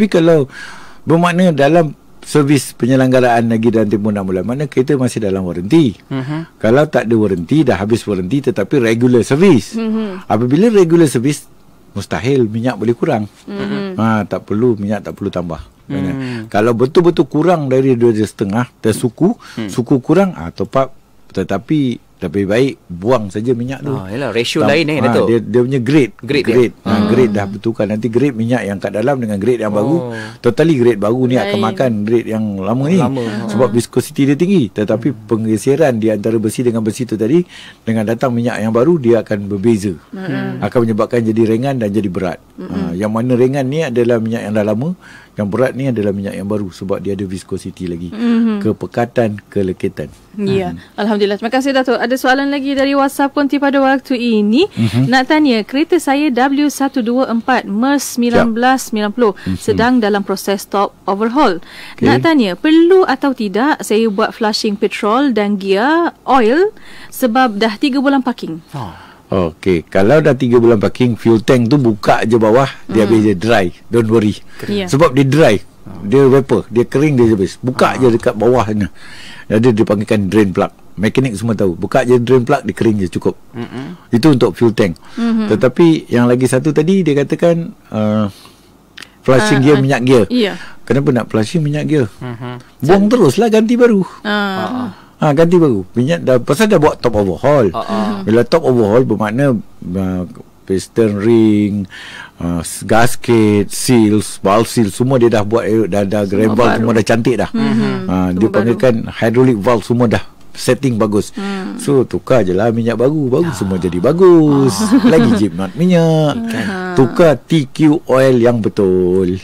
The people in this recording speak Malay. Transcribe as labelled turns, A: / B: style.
A: Tapi kalau bermakna dalam servis penyelenggaraan lagi dalam tempoh 6 bulan, makna kereta masih dalam waranti. Kalau tak ada waranti, dah habis waranti tetapi regular servis. Apabila regular servis, mustahil minyak boleh kurang. Tak perlu minyak, tak perlu tambah. Kalau betul-betul kurang dari 2.5 tersuku, suku kurang, top up. Tetapi lebih baik buang saja minyak tu.
B: Yalah, ratio lain Dato'.
A: Dia punya grade
B: dia.
A: Grade dah betulkan. Nanti grade minyak yang kat dalam dengan grade yang baru, totally grade baru ni akan makan grade yang lama ni. Sebab viscosity dia tinggi. Tetapi penggeseran di antara besi dengan besi tu tadi, dengan datang minyak yang baru, dia akan berbeza. Akan menyebabkan jadi ringan dan jadi berat. Yang mana ringan ni adalah minyak yang dah lama, yang berat ni adalah minyak yang baru sebab dia ada viscosity lagi. Kepekatan, keleketan.
C: Ya, Alhamdulillah. Terima kasih Dato'. Ada soalan lagi dari WhatsApp Konti pada waktu ini. Nak tanya, kereta saya W124 MERS 1990 sedang dalam proses top overhaul. Nak tanya, perlu atau tidak saya buat flushing petrol dan gear oil sebab dah 3 bulan parking?
A: Okey, kalau dah 3 bulan parking, fuel tank tu buka je bawah, dia habis je dry. Don't worry. Sebab dia dry. Dia vapor, dia kering, dia habis. Buka je dekat bawah sana. Jadi dia panggilkan drain plug. Mekanik semua tahu. Buka je drain plug, dia kering je, cukup. Itu untuk fuel tank. Tetapi yang lagi satu tadi dia katakan flushing gear, minyak gear. Kenapa nak flushing minyak gear? Buang teruslah, ganti baru. Ganti baru. Minyak dah, pasal dah buat top overhaul. Bila top overhaul bermakna piston ring, gasket, seals, valve seal, semua dia dah buat, dah grand valve semua dah cantik dah. Dia panggilkan hydraulic valve semua dah setting bagus. So tukar je lah minyak baru semua jadi bagus. Lagi jimat minyak. Tukar TQ oil yang betul.